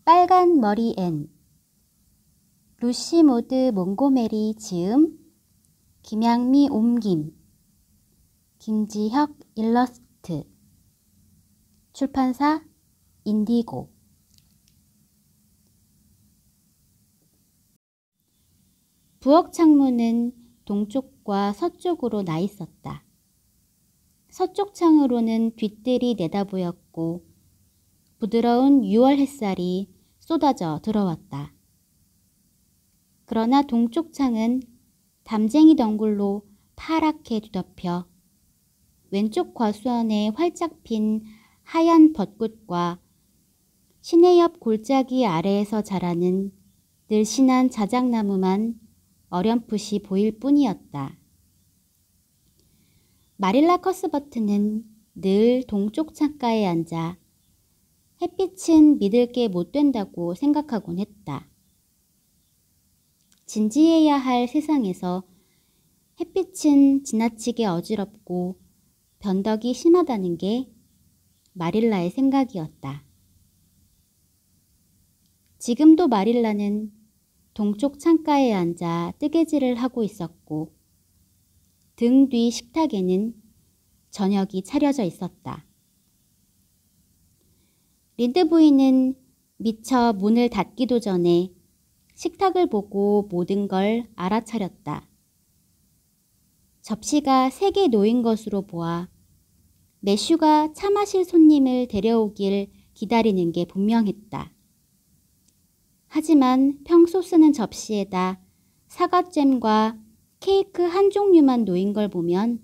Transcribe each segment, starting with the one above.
빨간 머리 앤. 루시 모드 몽고메리 지음, 김양미 옮김, 김지혁 일러스트. 출판사 인디고. 부엌 창문은 동쪽과 서쪽으로 나 있었다. 서쪽 창으로는 뒤뜰이 내다보였고 부드러운 6월 햇살이 쏟아져 들어왔다. 그러나 동쪽 창은 담쟁이 덩굴로 파랗게 뒤덮여 왼쪽 과수원에 활짝 핀 하얀 벚꽃과 시내 옆 골짜기 아래에서 자라는 늘씬한 자작나무만 어렴풋이 보일 뿐이었다. 마릴라 커스버트는 늘 동쪽 창가에 앉아 햇빛은 믿을 게 못 된다고 생각하곤 했다. 진지해야 할 세상에서 햇빛은 지나치게 어지럽고 변덕이 심하다는 게 마릴라의 생각이었다. 지금도 마릴라는 동쪽 창가에 앉아 뜨개질을 하고 있었고 등 뒤 식탁에는 저녁이 차려져 있었다. 린드 부인은 미처 문을 닫기도 전에 식탁을 보고 모든 걸 알아차렸다. 접시가 3개 놓인 것으로 보아 매슈가 차 마실 손님을 데려오길 기다리는 게 분명했다. 하지만 평소 쓰는 접시에다 사과잼과 케이크 한 종류만 놓인 걸 보면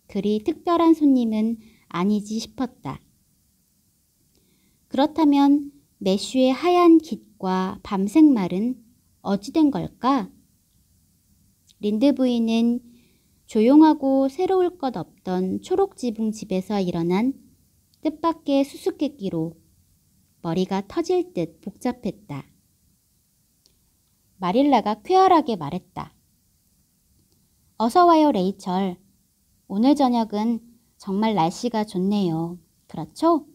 그리 특별한 손님은 아니지 싶었다. 그렇다면 매슈의 하얀 깃과 밤색 말은 어찌된 걸까? 린드 부인은 조용하고 새로울 것 없던 초록지붕 집에서 일어난 뜻밖의 수수께끼로 머리가 터질 듯 복잡했다. 마릴라가 쾌활하게 말했다. 어서 와요, 레이철. 오늘 저녁은 정말 날씨가 좋네요. 그렇죠?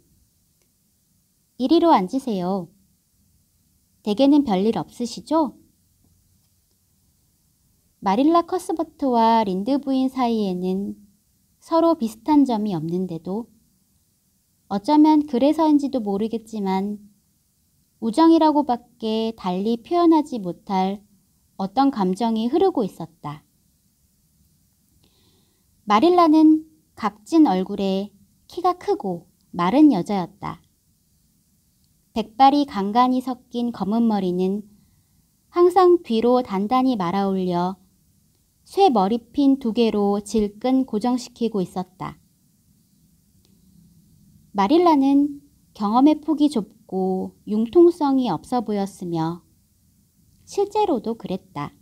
이리로 앉으세요. 댁에는 별일 없으시죠? 마릴라 커스버트와 린드 부인 사이에는 서로 비슷한 점이 없는데도 어쩌면 그래서인지도 모르겠지만 우정이라고밖에 달리 표현하지 못할 어떤 감정이 흐르고 있었다. 마릴라는 각진 얼굴에 키가 크고 마른 여자였다. 백발이 간간히 섞인 검은 머리는 항상 뒤로 단단히 말아올려 쇠 머리핀 2개로 질끈 고정시키고 있었다. 마릴라는 경험의 폭이 좁고 융통성이 없어 보였으며 실제로도 그랬다.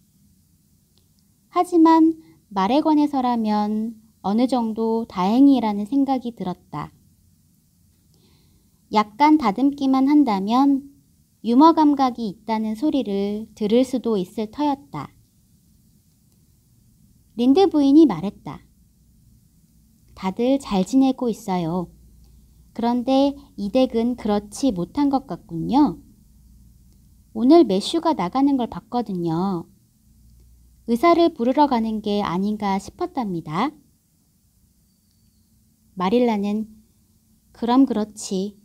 하지만 말에 관해서라면 어느 정도 다행이라는 생각이 들었다. 약간 다듬기만 한다면 유머 감각이 있다는 소리를 들을 수도 있을 터였다. 린드 부인이 말했다. 다들 잘 지내고 있어요. 그런데 이 댁은 그렇지 못한 것 같군요. 오늘 매슈가 나가는 걸 봤거든요. 의사를 부르러 가는 게 아닌가 싶었답니다. 마릴라는 그럼 그렇지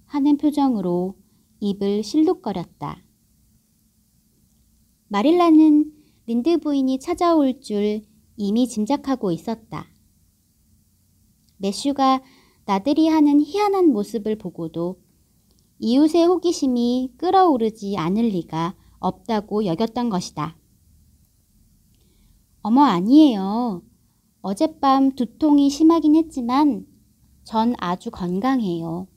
하는 표정으로 입을 실룩거렸다. 마릴라는 린드 부인이 찾아올 줄 이미 짐작하고 있었다. 매슈가 나들이 하는 희한한 모습을 보고도 이웃의 호기심이 끓어오르지 않을 리가 없다고 여겼던 것이다. 어머, 아니에요. 어젯밤 두통이 심하긴 했지만 전 아주 건강해요.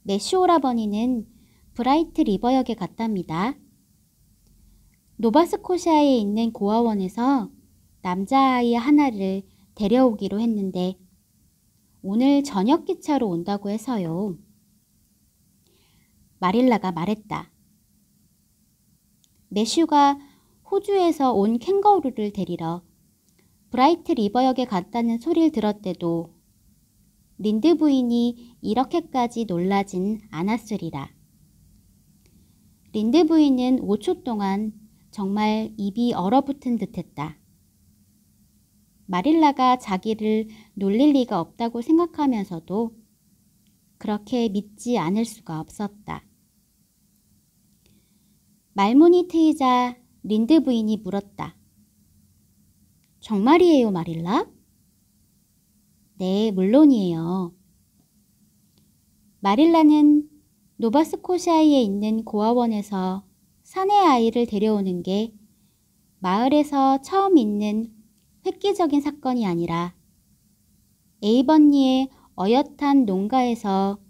매슈 오라버니는 브라이트 리버역에 갔답니다. 노바스코시아에 있는 고아원에서 남자아이 하나를 데려오기로 했는데 오늘 저녁 기차로 온다고 해서요. 마릴라가 말했다. 매슈가 호주에서 온 캥거루를 데리러 브라이트 리버역에 갔다는 소리를 들었대도 린드 부인이 이렇게까지 놀라진 않았으리라. 린드 부인은 5초 동안 정말 입이 얼어붙은 듯했다. 마릴라가 자기를 놀릴 리가 없다고 생각하면서도 그렇게 믿지 않을 수가 없었다. 말문이 트이자 린드 부인이 물었다. 정말이에요, 마릴라? 네, 물론이에요. 마릴라는 노바스코샤이에 있는 고아원에서 사내 아이를 데려오는 게 마을에서 처음 있는 획기적인 사건이 아니라 에이번니의 어엿한 농가에서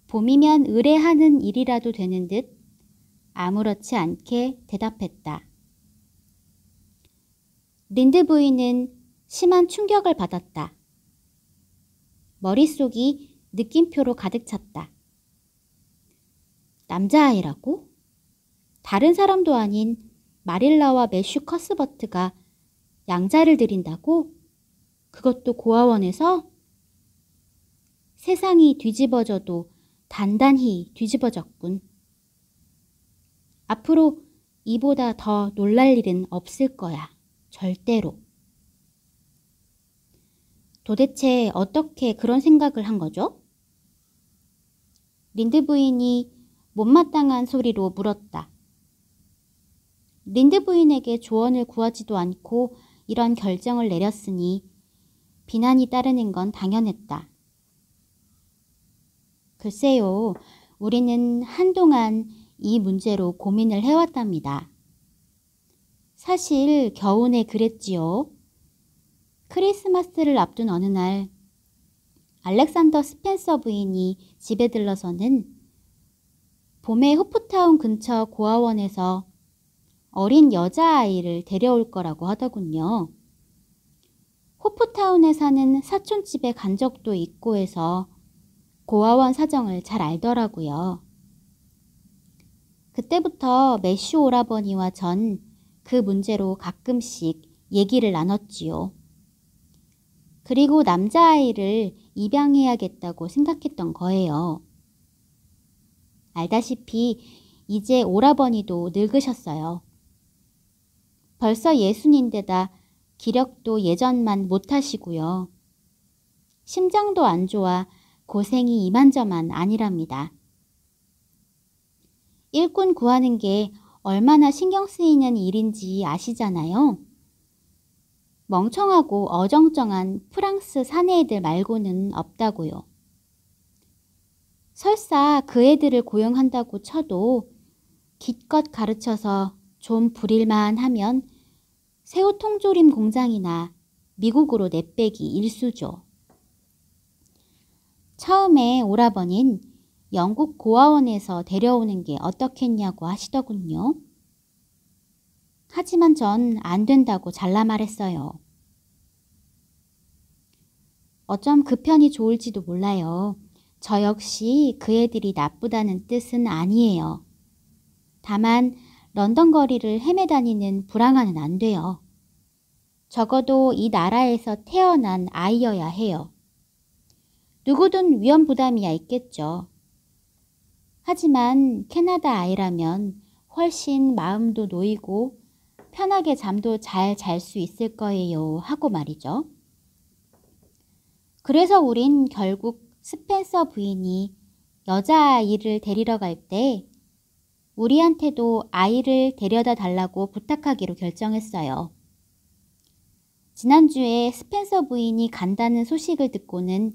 봄이면 의뢰하는 일이라도 되는 듯 아무렇지 않게 대답했다. 린드 부인은 심한 충격을 받았다. 머릿속이 느낌표로 가득 찼다. 남자아이라고? 다른 사람도 아닌 마릴라와 매슈 커스버트가 양자를 들인다고? 그것도 고아원에서? 세상이 뒤집어져도 단단히 뒤집어졌군. 앞으로 이보다 더 놀랄 일은 없을 거야. 절대로. 도대체 어떻게 그런 생각을 한 거죠? 린드 부인이 못마땅한 소리로 물었다. 린드 부인에게 조언을 구하지도 않고 이런 결정을 내렸으니 비난이 따르는 건 당연했다. 글쎄요, 우리는 한동안 이 문제로 고민을 해왔답니다. 사실 겨우내 그랬지요. 크리스마스를 앞둔 어느 날 알렉산더 스펜서 부인이 집에 들러서는 봄에 호프타운 근처 고아원에서 어린 여자아이를 데려올 거라고 하더군요. 호프타운에 사는 사촌집에 간 적도 있고 해서 고아원 사정을 잘 알더라고요. 그때부터 매슈 오라버니와 전 그 문제로 가끔씩 얘기를 나눴지요. 그리고 남자아이를 입양해야겠다고 생각했던 거예요. 알다시피 이제 오라버니도 늙으셨어요. 벌써 60인데다 기력도 예전만 못하시고요. 심장도 안 좋아 고생이 이만저만 아니랍니다. 일꾼 구하는 게 얼마나 신경 쓰이는 일인지 아시잖아요. 멍청하고 어정쩡한 프랑스 사내애들 말고는 없다고요. 설사 그 애들을 고용한다고 쳐도 기껏 가르쳐서 좀 부릴만 하면 새우 통조림 공장이나 미국으로 내빼기 일쑤죠. 처음에 오라버닌 영국 고아원에서 데려오는 게 어떻겠냐고 하시더군요. 하지만 전 안 된다고 잘라 말했어요. 어쩜 그 편이 좋을지도 몰라요. 저 역시 그 애들이 나쁘다는 뜻은 아니에요. 다만 런던 거리를 헤매다니는 불황아는 안 돼요. 적어도 이 나라에서 태어난 아이여야 해요. 누구든 위험 부담이야 있겠죠. 하지만 캐나다 아이라면 훨씬 마음도 놓이고 편하게 잠도 잘 잘 수 있을 거예요 하고 말이죠. 그래서 우린 결국 스펜서 부인이 여자아이를 데리러 갈 때 우리한테도 아이를 데려다 달라고 부탁하기로 결정했어요. 지난주에 스펜서 부인이 간다는 소식을 듣고는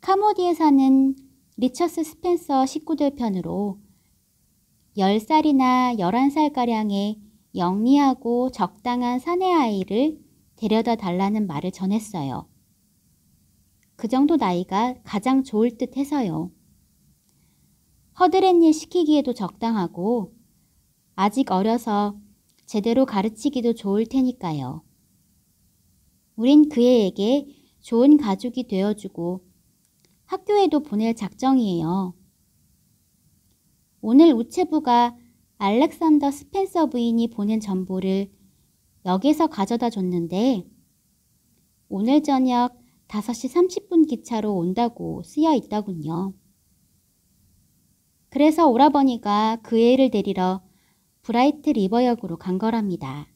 카모디에 사는 리처스 스펜서 식구들 편으로 10살이나 11살가량의 영리하고 적당한 사내아이를 데려다 달라는 말을 전했어요. 그 정도 나이가 가장 좋을 듯 해서요. 허드렛 일 시키기에도 적당하고 아직 어려서 제대로 가르치기도 좋을 테니까요. 우린 그 애에게 좋은 가족이 되어주고 학교에도 보낼 작정이에요. 오늘 우체부가 알렉산더 스펜서 부인이 보낸 정보를 역에서 가져다 줬는데 오늘 저녁 5시 30분 기차로 온다고 쓰여 있더군요. 그래서 오라버니가 그 애를 데리러 브라이트 리버역으로 간 거랍니다.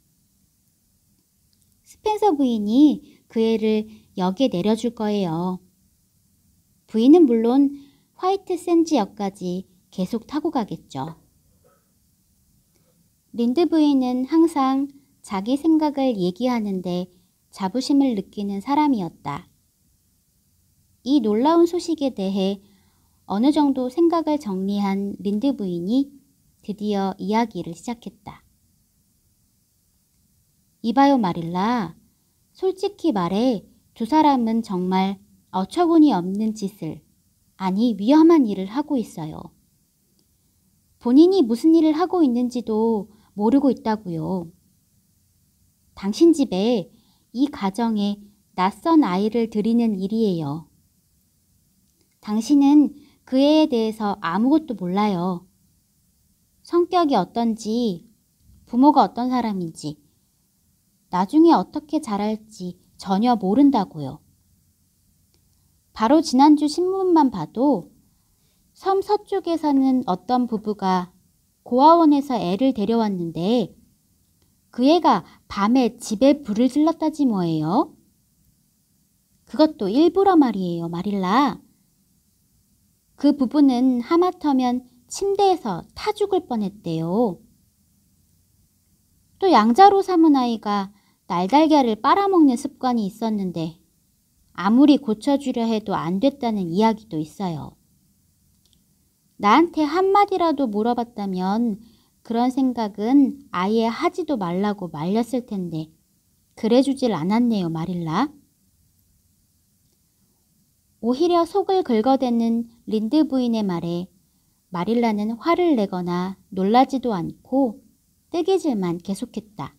스펜서 부인이 그 애를 역에 내려줄 거예요. 부인은 물론 화이트 샌즈역까지 계속 타고 가겠죠. 린드 부인은 항상 자기 생각을 얘기하는데 자부심을 느끼는 사람이었다. 이 놀라운 소식에 대해 어느 정도 생각을 정리한 린드 부인이 드디어 이야기를 시작했다. 이봐요 마릴라, 솔직히 말해 두 사람은 정말 어처구니 없는 짓을, 아니 위험한 일을 하고 있어요. 본인이 무슨 일을 하고 있는지도 모르고 있다고요. 당신 집에 이 가정에 낯선 아이를 들이는 일이에요. 당신은 그 애에 대해서 아무것도 몰라요. 성격이 어떤지, 부모가 어떤 사람인지, 나중에 어떻게 자랄지 전혀 모른다고요. 바로 지난주 신문만 봐도 섬 서쪽에 사는 어떤 부부가 고아원에서 애를 데려왔는데 그 애가 밤에 집에 불을 질렀다지 뭐예요. 그것도 일부러 말이에요, 마릴라. 그 부부는 하마터면 침대에서 타 죽을 뻔했대요. 또 양자로 삼은 아이가 날달걀을 빨아먹는 습관이 있었는데 아무리 고쳐주려 해도 안 됐다는 이야기도 있어요. 나한테 한마디라도 물어봤다면 그런 생각은 아예 하지도 말라고 말렸을 텐데 그래주질 않았네요, 마릴라. 오히려 속을 긁어대는 린드 부인의 말에 마릴라는 화를 내거나 놀라지도 않고 뜨개질만 계속했다.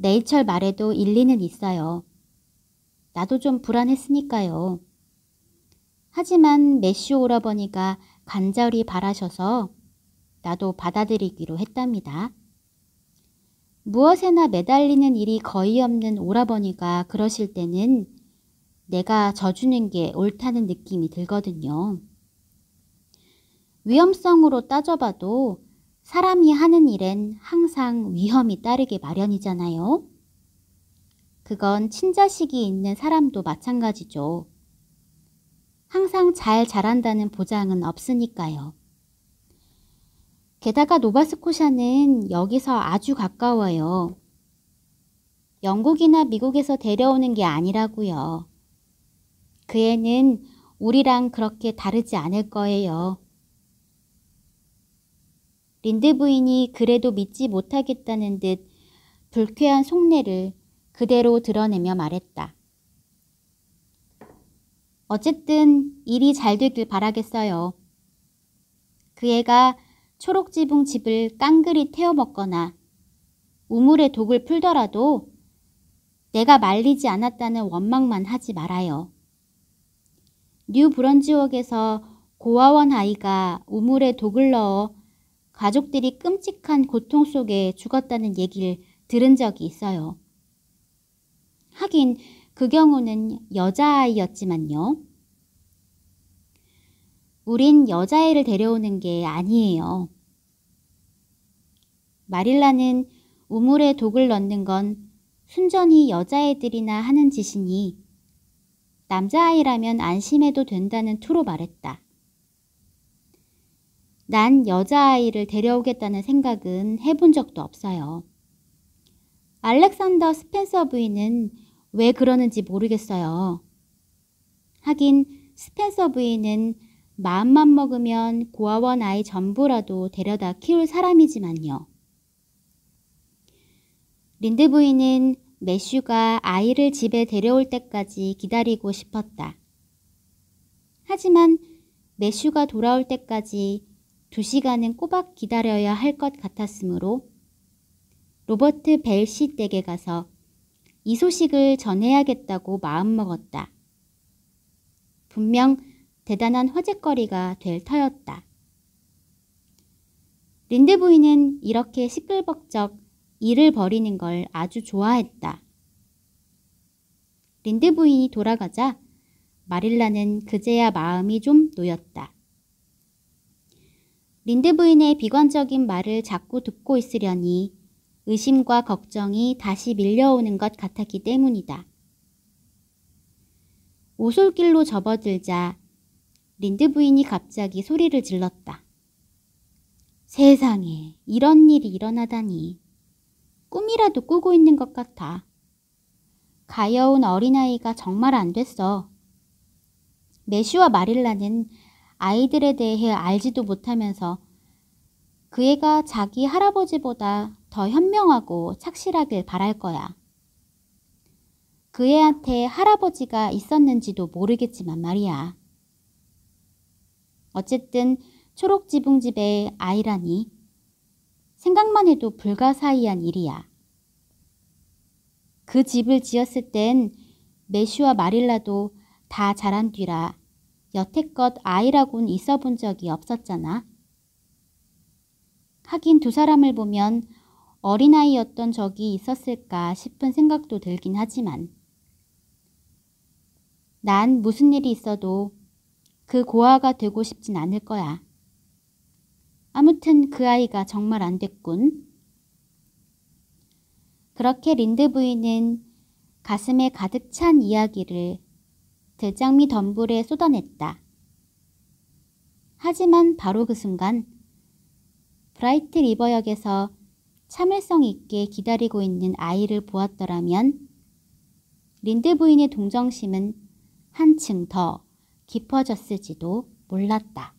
네이철 말에도 일리는 있어요. 나도 좀 불안했으니까요. 하지만 매슈 오라버니가 간절히 바라셔서 나도 받아들이기로 했답니다. 무엇에나 매달리는 일이 거의 없는 오라버니가 그러실 때는 내가 져주는 게 옳다는 느낌이 들거든요. 위험성으로 따져봐도 사람이 하는 일엔 항상 위험이 따르게 마련이잖아요. 그건 친자식이 있는 사람도 마찬가지죠. 항상 잘 자란다는 보장은 없으니까요. 게다가 노바스코샤는 여기서 아주 가까워요. 영국이나 미국에서 데려오는 게 아니라고요. 그 애는 우리랑 그렇게 다르지 않을 거예요. 린드 부인이 그래도 믿지 못하겠다는 듯 불쾌한 속내를 그대로 드러내며 말했다. 어쨌든 일이 잘 되길 바라겠어요. 그 애가 초록지붕 집을 깡그리 태워 먹거나 우물에 독을 풀더라도 내가 말리지 않았다는 원망만 하지 말아요. 뉴 브런즈웍에서 고아원 아이가 우물에 독을 넣어 가족들이 끔찍한 고통 속에 죽었다는 얘기를 들은 적이 있어요. 하긴 그 경우는 여자아이였지만요. 우린 여자애를 데려오는 게 아니에요. 마릴라는 우물에 독을 넣는 건 순전히 여자애들이나 하는 짓이니 남자아이라면 안심해도 된다는 투로 말했다. 난 여자아이를 데려오겠다는 생각은 해본 적도 없어요. 알렉산더 스펜서 부인은 왜 그러는지 모르겠어요. 하긴 스펜서 부인은 마음만 먹으면 고아원 아이 전부라도 데려다 키울 사람이지만요. 린드 부인은 매슈가 아이를 집에 데려올 때까지 기다리고 싶었다. 하지만 매슈가 돌아올 때까지 2시간은 꼬박 기다려야 할 것 같았으므로 로버트 벨씨 댁에 가서 이 소식을 전해야겠다고 마음먹었다. 분명 대단한 화제거리가 될 터였다. 린드 부인은 이렇게 시끌벅적 일을 벌이는 걸 아주 좋아했다. 린드 부인이 돌아가자 마릴라는 그제야 마음이 좀 놓였다. 린드 부인의 비관적인 말을 자꾸 듣고 있으려니 의심과 걱정이 다시 밀려오는 것 같았기 때문이다. 오솔길로 접어들자 린드 부인이 갑자기 소리를 질렀다. 세상에, 이런 일이 일어나다니. 꿈이라도 꾸고 있는 것 같아. 가여운 어린아이가 정말 안 됐어. 매슈와 마릴라는 아이들에 대해 알지도 못하면서 그 애가 자기 할아버지보다 더 현명하고 착실하길 바랄 거야. 그 애한테 할아버지가 있었는지도 모르겠지만 말이야. 어쨌든 초록지붕집의 아이라니 생각만 해도 불가사의한 일이야. 그 집을 지었을 땐 매슈와 마릴라도 다 자란 뒤라 여태껏 아이라고는 있어 본 적이 없었잖아. 하긴 두 사람을 보면 어린아이였던 적이 있었을까 싶은 생각도 들긴 하지만 난 무슨 일이 있어도 그 고아가 되고 싶진 않을 거야. 아무튼 그 아이가 정말 안 됐군. 그렇게 린드 부인은 가슴에 가득 찬 이야기를 들장미 덤불에 쏟아냈다. 하지만 바로 그 순간 브라이트 리버역에서 참을성 있게 기다리고 있는 아이를 보았더라면 린드 부인의 동정심은 한층 더 깊어졌을지도 몰랐다.